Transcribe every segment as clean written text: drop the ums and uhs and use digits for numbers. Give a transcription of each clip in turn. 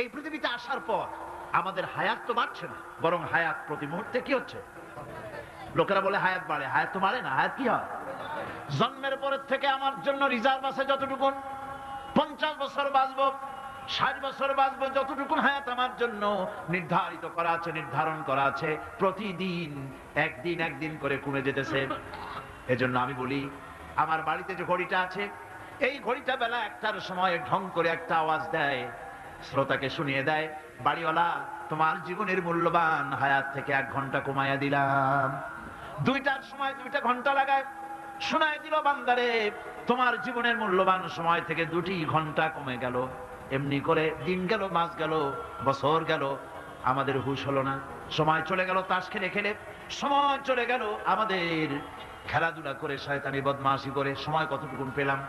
এই পৃথিবীতে আসার পর আমাদের হায়াত তো বাড়ছে না, বরং হায়াত প্রতি মুহূর্তে কি হচ্ছে? লোকেরা বলে হায়াত বাড়ে, হায়াত তো বাড়ে না। হায়াত কি হয়? জন্মের পরের থেকে আমার জন্য রিজার্ভ আছে যতটুকু, 50 বছর বাঁচবো, 60 বছর বাঁচবো, যতটুকু হায়াত আমার জন্য নির্ধারিত করা আছে, নির্ধারণ করা আছে, প্রতিদিন একদিন একদিন করে কমে যেতেছে। এজন্য আমি বলি, আমার বাড়িতে যে ঘড়িটা আছে, এই ঘড়িটা বেলা 1টার সময় ঢং করে একটা আওয়াজ দেয়, শ্রোতাকে শুনিয়ে দেয়, বাড়িওয়ালা তোমার জীবনের মূল্যবান হায়াত থেকে 1 ঘন্টা কমাইয়া দিলাম। 2টার সময় 2টা ঘন্টা লাগায় শোনায় দিল, বান্দারে তোমার জীবনের মূল্যবান সময় থেকে 2টি ঘন্টা কমে গেল। এমনি করে দিন গেল, মাস গেল, বছর গেল, আমাদের হুঁশ হলো না। সময় চলে গেল তাস খেলে খেলে, সময় চলে গেল আমাদের খেলাধুলা করে, শয়তানি বদমাশি করে। সময় কতটুকু পেলাম?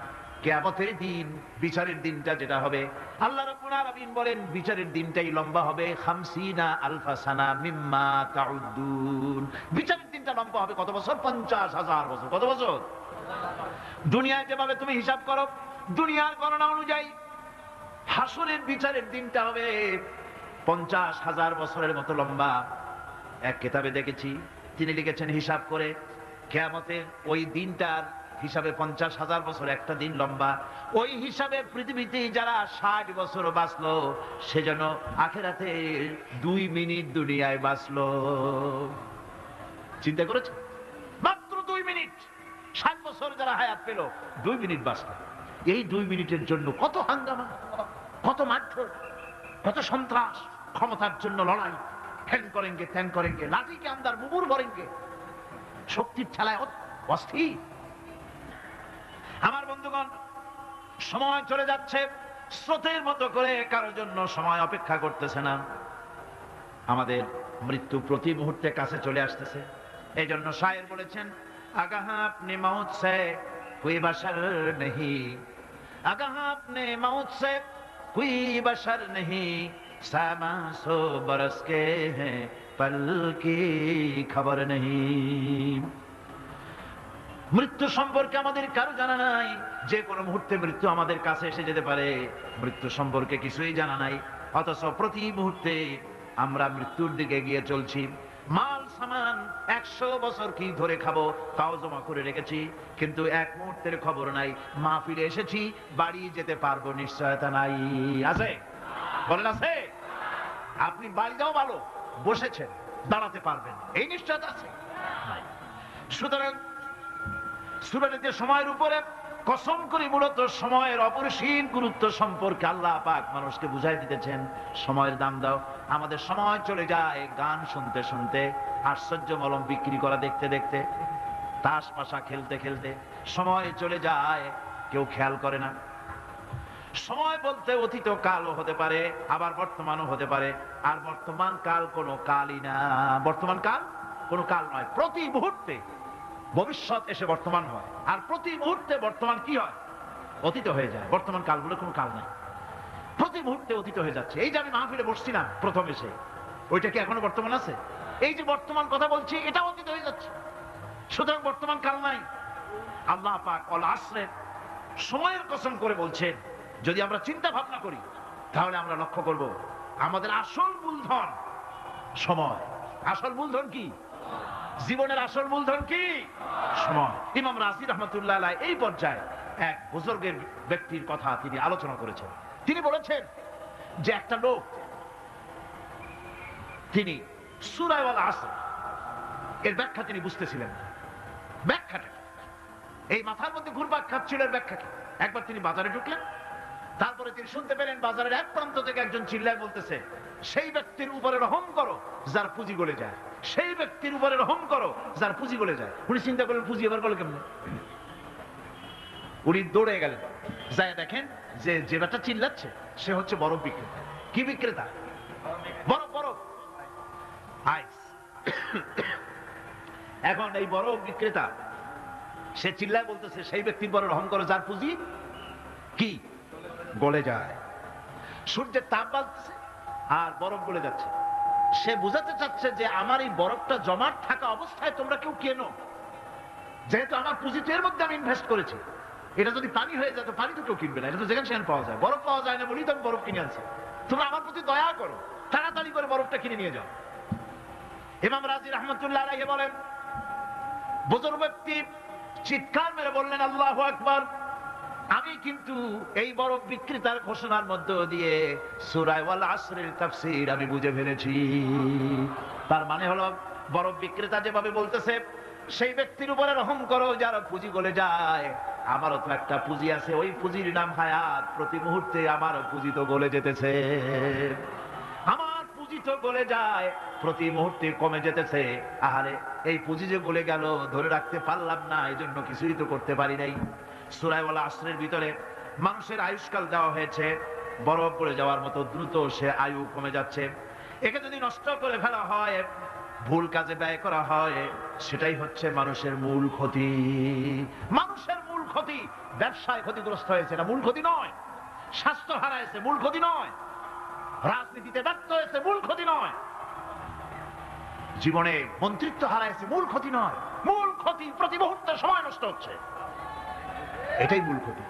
কিয়ামতের দিন, বিচারের দিনটা যেটা হবে, আল্লাহ রাব্বুল আলামিন বলেন বিচারের দিনটাই লম্বা হবে 50 আলফা সানা মিম্মা তাউদ্দুন। বিচারের দিনটা লম্বা হবে কত বছর? 50,000 বছর। কত বছর? দুনিয়ায় যেভাবে তুমি হিসাব করো, দুনিয়ার গণনা অনুযায়ী হাসরের বিচারের দিনটা হবে 50,000 বছরের মতো লম্বা। এক কিতাবে দেখেছি, তিনি লিখেছেন হিসাব করে, কিয়ামতের ওই দিনটার হিসাবে 50,000 বছর একটা দিন লম্বা। ওই হিসাবে পৃথিবীতে যারা 60 বছর বাঁচলো, সেজন্য আখিরাতে 2 মিনিট দুনিয়ায় বাঁচলো। চিন্তা করেছে? মাত্র 2 মিনিট। 60 বছর যারা হায়াত পেল, 2 মিনিট বাঁচলো। এই 2 মিনিটের জন্য কত হাঙ্গামা, কত মারধর, কত সন্ত্রাস, ক্ষমতার জন্য লড়াই, ঠ্যাং করেনগে ত্যাং করেনগে, লাঠিকে আমদার মুগুর ভরেনগে, শক্তির ঠেলায় অস্থির। আমার বন্ধুগণ, সময় চলে যাচ্ছে স্রোতের মতো করে, কারোর জন্য সময় অপেক্ষা করতেছে না। আমাদের মৃত্যু প্রতি মুহূর্তে কাছে চলে আসতেছে। এই জন্য শায়ের বলেছেন, আগাহ আপনি মৌত সে কোই বশর নেহি, আগাহ আপনি মৌত সে কোই বশর নেহি, সামা সো বরস কে হ্যাঁ পল কি খবর নেহি। মৃত্যু সম্পর্কে আমাদের কারো জানা নাই, যে কোনো মুহূর্তে মৃত্যু আমাদের কাছে এসে যেতে পারে। মৃত্যু সম্পর্কে কিছুই জানা নাই, অথচ প্রতি মুহূর্তে আমরা মৃত্যুর দিকে গিয়ে চলছি। মাল সামান 100 বছর কি ধরে খাবো তাও জমা করে রেখেছি, কিন্তু 1 মুহূর্তের খবর নাই। মা ফিরে এসেছি, বাড়ি যেতে পারবো নিশ্চয়তা নাই। আছে? বলেন আছে? আপনি বাড়ি যাও ভালো, বসেছেন, দাঁড়াতে পারবেন, এই নিশ্চয়তা আছে? সুতরাং সূরাটিতে সময়ের উপরে কসম করে মূলত সময়ের অপরিসীম গুরুত্ব সম্পর্কে আল্লাহ পাক মানুষকে বুঝাই দিতেছেন। সময়ের দাম দাও। আমাদের সময় চলে যায় গান শুনতে শুনতে, আশ্চর্য মলম বিক্রি করা দেখতে দেখতে, তাস পাশা খেলতে খেলতে সময় চলে যায়, কেউ খেয়াল করে না। সময় বলতে অতীত কালও হতে পারে, আবার বর্তমানও হতে পারে। আর বর্তমান কাল কোনো কালই না। বর্তমান কাল কোনো কাল নয়। প্রতি মুহূর্তে ভবিষ্যৎ এসে বর্তমান হয়, আর প্রতি মুহূর্তে বর্তমান কি হয়? অতীত হয়ে যায়। বর্তমান কালগুলো কোনো কাল নাই, প্রতি মুহূর্তে অতীত হয়ে যাচ্ছে। এই যে আমি মাহফিলে বসছিলাম প্রথম এসে, ওইটা কি এখনো বর্তমান আছে? এই যে বর্তমান কথা বলছি, এটা অতীত হয়ে যাচ্ছে। সুতরাং বর্তমান কাল নাই। আল্লাহ পাক অল আসরে সময়ের কসম করে বলছেন। যদি আমরা চিন্তা ভাবনা করি, তাহলে আমরা লক্ষ্য করব আমাদের আসল মূলধন সময়। আসল মূলধন কি? জীবনের আসল মূলধন কি? সময়। ইমাম রাজি রহমতুল্লাহ আলাইহি এই পর্যায়ে এক বুজুর্গের ব্যক্তির কথা তিনি আলোচনা করেছেন। তিনি বলেছেন যে একটা লোক, তিনি সূরা আল আসর এর ব্যাখ্যা তিনি বুঝতেছিলেন না। ব্যাখ্যাটা এই মাথার মধ্যে ঘুরপাক খাচ্ছিল, এর ব্যাখ্যা কি? একবার তিনি বাজারে ঢুকলেন, তারপরে তিনি শুনতে পেলেন বাজারের এক প্রান্ত থেকে একজন চিল্লায় বলতেছে, সেই ব্যক্তির উপরে রহম করো যার পুঁজি গলে যায়, সেই ব্যক্তির উপরে রহম করো যার পুঁজি গলে যায়। উনি চিন্তা করলেন পুঁজি এবার গলে কেমন? উনি দৌড়ে গেলেন, যায় দেখেন যে যে ব্যাটা চিল্লাচ্ছে সে হচ্ছে বরফ বিক্রেতা। কি বিক্রেতা? বরফ, বরফ, আইস। এখন এই বরফ বিক্রেতা সে চিল্লায় বলতেছে, সেই ব্যক্তির উপরে রহম করো যার পুঁজি কি গলে যায়। সূর্যের তাপ বাড়ছে আর বরফ গলে যাচ্ছে। সে বুঝাতে চাচ্ছে যে আমার এই বরফটা জমাট থাকা অবস্থায় তোমরা কেউ কেনো, যেহেতু আমার পুঁজি তো এর মধ্যে আমি ইনভেস্ট করেছি। এটা যদি পানি হয়ে যায় তো পানি তো কেউ কিনবে না, এটা তো যেখানে সেখানে পাওয়া যায়। বরফ পাওয়া যায় না বলেই তো আমি বরফ কিনে আনছি। তোমরা আমার প্রতি দয়া করো, তাড়াতাড়ি করে বরফটা কিনে নিয়ে যাও। ইমাম রাজি রহমতুল্লাহ আলাইহি বলেন, বুজুর্গ ব্যক্তি চিৎকার মেরে বললেন, আল্লাহু আকবার, আমি কিন্তু এই বরফ বিক্রেতার ঘোষণার মধ্য দিয়ে সূরা ওয়াল আসরের তাফসীর আমি বুঝে ফেলেছি। তার মানে হলো, বরফ বিক্রেতা যেভাবে বলতেছে, সেই ব্যক্তির উপরে রহম করো যার পুঁজি গলে যায়। আমারও তো একটা পুঁজি আছে, ওই পুঁজির নাম হায়াত। প্রতি মুহূর্তে আমার পুঁজি তো গলে যেতেছে, আমার পুঁজি তো গলে যায়, প্রতি মুহূর্তে কমে যেতেছে। আহারে, এই পুঁজি যে গলে গেল, ধরে রাখতে পারলাম না, এই জন্য কিছুই তো করতে পারি নাই। সূরা ওয়াল আসরের ভিতরে মানুষের আয়ুষ্কাল দেওয়া হয়েছে, বরফ পড়ে যাওয়ার মতো দ্রুত সে আয়ু কমে যাচ্ছে। একে যদি নষ্ট করে ফেলা হয়, ভুল কাজে ব্যয় করা হয়, সেটাই হচ্ছে মানুষের মূল ক্ষতি। মানুষের মূল ক্ষতি, ব্যবসায় ক্ষতিগ্রস্ত হয়েছে, এটা মূল ক্ষতি নয়। স্বাস্থ্য হারাইছে, মূল ক্ষতি নয়। রাজনীতিতে ব্যর্থ হয়েছে, মূল ক্ষতি নয়। জীবনে মন্ত্রিত্ব হারাইছে, মূল ক্ষতি নয়। মূল ক্ষতি প্রতি মুহূর্তে সময় নষ্ট হচ্ছে, এটাই মূল ক্ষতি।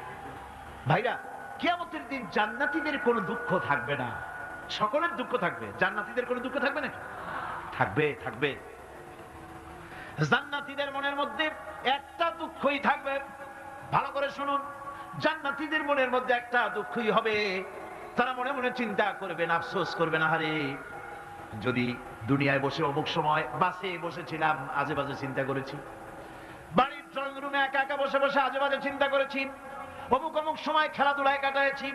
ভাইরা, কিয়ামতের দিন জান্নাতীদের কোনো দুঃখ থাকবে না, সকলের দুঃখ থাকবে। জান্নাতীদের কোনো দুঃখ থাকবে নাকি? থাকবে, থাকবে। জান্নাতীদের মনের মধ্যে একটা দুঃখই থাকবে। ভালো করে শুনুন, জান্নাতীদের মনের মধ্যে একটা দুঃখই হবে। তারা মনে মনে চিন্তা করবেন, আফসোস করবেন, আহারে, যদি দুনিয়ায় বসে অমুক সময় বাসে বসেছিলাম, আজে বাজে চিন্তা করেছি, বাড়ির ড্রয়িং রুমে একা একা বসে বসে আজে বাজে চিন্তা করেছি, অমুক অমুক সময় খেলাধুলায় কাটাইছি,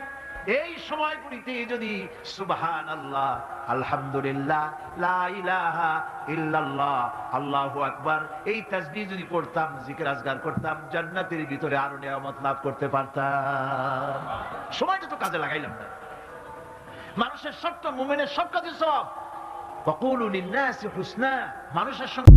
এই সময়গুলিতে যদি সুবহানাল্লাহ, আলহামদুলিল্লাহ, লা ইলাহা ইল্লাল্লাহ, আল্লাহু আকবার, এই তাসবিহ যদি করতাম, জিকির আজগার করতাম, জান্নাতের ভিতরে আরো নিয়ামত লাভ করতে পারতাম। সময়টা তো কাজে লাগাইলাম না। মানুষের সত্য, মুমিনের সব কাজে সব। ওয়াকুলু লিন-নাসি হুসনা, মানুষের সঙ্গে